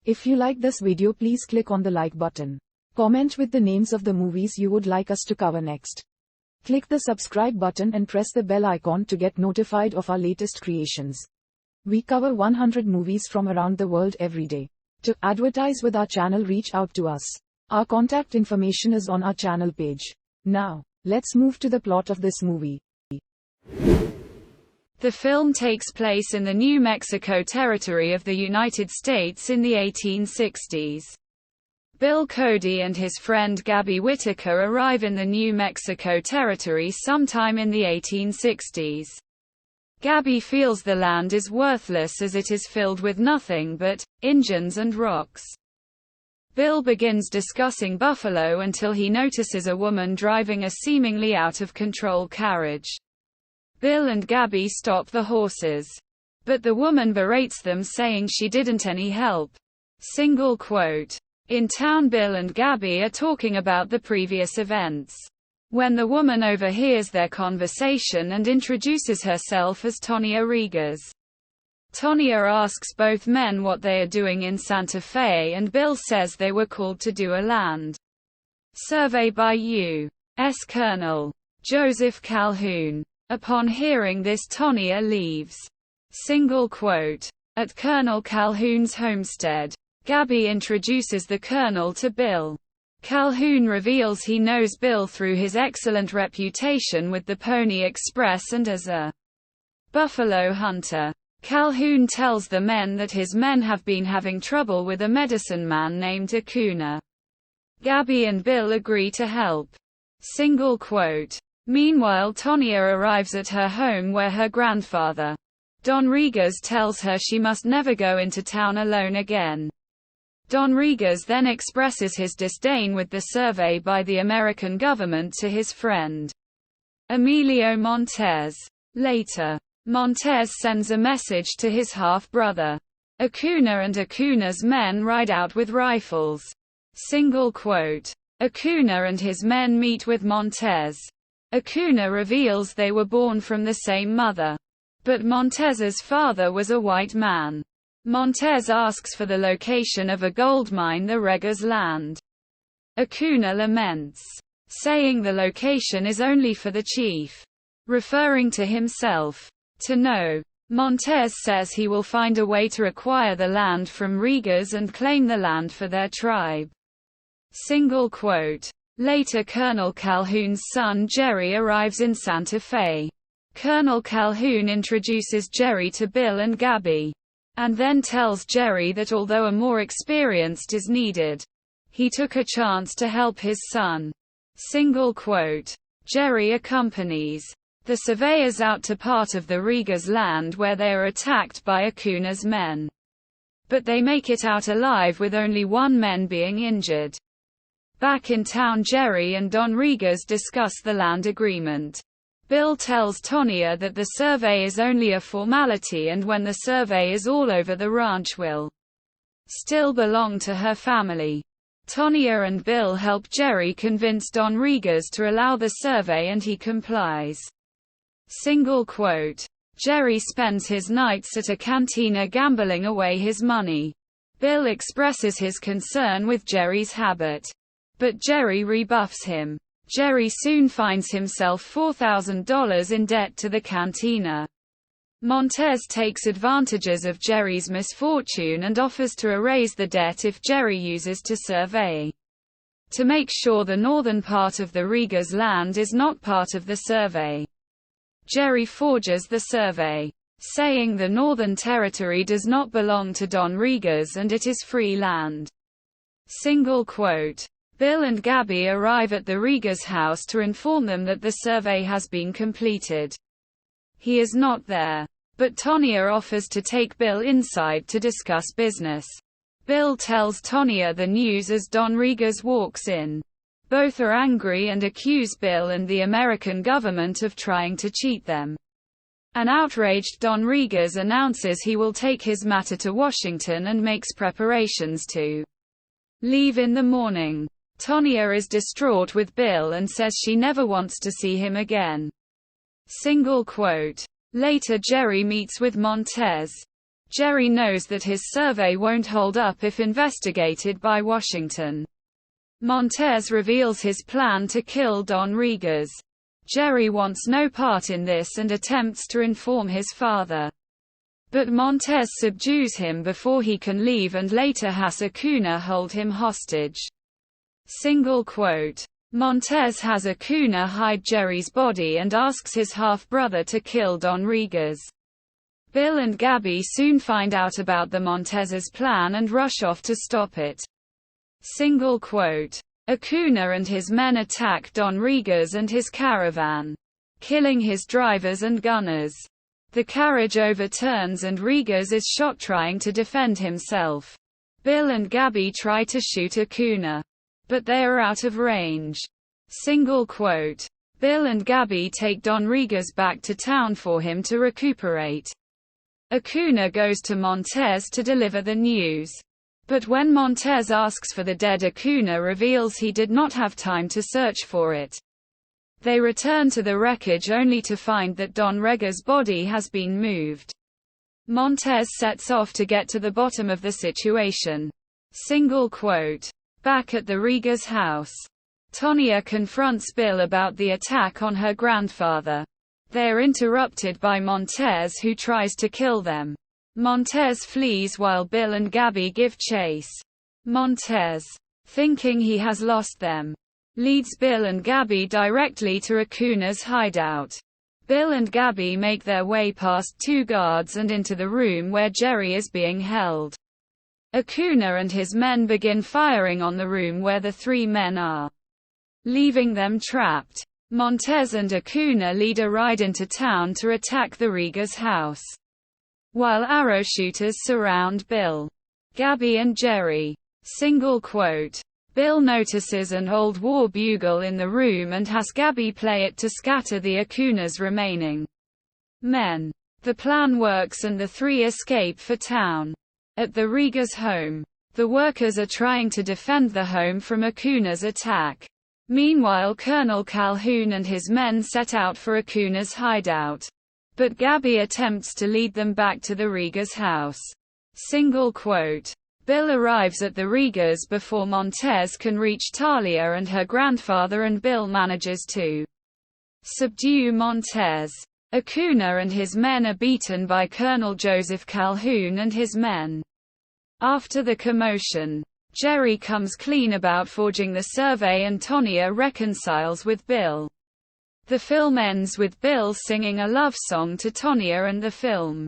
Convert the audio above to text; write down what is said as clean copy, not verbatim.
If you like this video, please click on the like button. Comment with the names of the movies you would like us to cover next. Click the subscribe button and press the bell icon to get notified of our latest creations. We cover 100 movies from around the world every day. To advertise with our channel, reach out to us. Our contact information is on our channel page. Now, let's move to the plot of this movie. The film takes place in the New Mexico Territory of the United States in the 1860s. Bill Cody and his friend Gabby Whitaker arrive in the New Mexico Territory sometime in the 1860s. Gabby feels the land is worthless as it is filled with nothing but Injuns and rocks. Bill begins discussing Buffalo until he notices a woman driving a seemingly out-of-control carriage. Bill and Gabby stop the horses. But the woman berates them, saying she didn't any help. Single quote. In town, Bill and Gabby are talking about the previous events, when the woman overhears their conversation and introduces herself as Tonya Regas. Tonya asks both men what they are doing in Santa Fe, and Bill says they were called to do a land survey by U.S. Colonel Joseph Calhoun. Upon hearing this, Tonya leaves. Single quote. At Colonel Calhoun's homestead, Gabby introduces the colonel to Bill. Calhoun reveals he knows Bill through his excellent reputation with the Pony Express and as a buffalo hunter. Calhoun tells the men that his men have been having trouble with a medicine man named Acuna. Gabby and Bill agree to help. Single quote. Meanwhile, Tonya arrives at her home where her grandfather, Don Regas, tells her she must never go into town alone again. Don Regas then expresses his disdain with the survey by the American government to his friend Emilio Montez. Later, Montez sends a message to his half-brother Acuna, and Acuna's men ride out with rifles. Single quote. Acuna and his men meet with Montez. Acuna reveals they were born from the same mother, but Montez's father was a white man. Montez asks for the location of a gold mine, the Regas land. Acuna laments, saying the location is only for the chief, referring to himself, to know. Montez says he will find a way to acquire the land from Regas and claim the land for their tribe. Single quote. Later, Colonel Calhoun's son Jerry arrives in Santa Fe. Colonel Calhoun introduces Jerry to Bill and Gabby, and then tells Jerry that although a more experienced is needed, he took a chance to help his son. Single quote. Jerry accompanies the surveyors out to part of the Regas land where they are attacked by Acuna's men. But they make it out alive with only one man being injured. Back in town, Jerry and Don Regas discuss the land agreement. Bill tells Tonya that the survey is only a formality, and when the survey is all over, the ranch will still belong to her family. Tonya and Bill help Jerry convince Don Regas to allow the survey, and he complies. Single quote. Jerry spends his nights at a cantina gambling away his money. Bill expresses his concern with Jerry's habit, but Jerry rebuffs him. Jerry soon finds himself $4,000 in debt to the cantina. Montez takes advantages of Jerry's misfortune and offers to erase the debt if Jerry uses to survey, to make sure the northern part of the Regas land is not part of the survey. Jerry forges the survey, saying the Northern Territory does not belong to Don Regas and it is free land. Single quote. Bill and Gabby arrive at the Regas house to inform them that the survey has been completed. He is not there, but Tonya offers to take Bill inside to discuss business. Bill tells Tonya the news as Don Regas walks in. Both are angry and accuse Bill and the American government of trying to cheat them. An outraged Don Regas announces he will take his matter to Washington and makes preparations to leave in the morning. Tonya is distraught with Bill and says she never wants to see him again. Single quote. Later, Jerry meets with Montez. Jerry knows that his survey won't hold up if investigated by Washington. Montez reveals his plan to kill Don Riguez. Jerry wants no part in this and attempts to inform his father. But Montez subdues him before he can leave and later has Acuna hold him hostage. Single quote. Montez has Acuna hide Jerry's body and asks his half-brother to kill Don Riguez. Bill and Gabby soon find out about the Montez's plan and rush off to stop it. Single quote. Acuna and his men attack Don Riguez and his caravan, killing his drivers and gunners. The carriage overturns and Riguez is shot trying to defend himself. Bill and Gabby try to shoot Acuna, but they are out of range. Single quote. Bill and Gabby take Don Riguez back to town for him to recuperate. Acuna goes to Montez to deliver the news. But when Montez asks for the dead, Acuna reveals he did not have time to search for it. They return to the wreckage only to find that Don Riguez's body has been moved. Montez sets off to get to the bottom of the situation. Single quote. Back at the Riguez house, Tonya confronts Bill about the attack on her grandfather. They are interrupted by Montez, who tries to kill them. Montez flees while Bill and Gabby give chase. Montez, thinking he has lost them, leads Bill and Gabby directly to Acuna's hideout. Bill and Gabby make their way past two guards and into the room where Jerry is being held. Acuna and his men begin firing on the room where the three men are, leaving them trapped. Montez and Acuna lead a ride into town to attack the Riguez house, while arrow shooters surround Bill, Gabby and Jerry. Single quote. Bill notices an old war bugle in the room and has Gabby play it to scatter the Acuna's remaining men. The plan works and the three escape for town. At the Riguez home, the workers are trying to defend the home from Acuna's attack. Meanwhile, Colonel Calhoun and his men set out for Acuna's hideout, but Gabby attempts to lead them back to the Riguez house. Single quote. Bill arrives at the Riguez before Montez can reach Talia and her grandfather, and Bill manages to subdue Montez. Acuna and his men are beaten by Colonel Joseph Calhoun and his men. After the commotion, Jerry comes clean about forging the survey and Tonya reconciles with Bill. The film ends with Bill singing a love song to Tonya and the film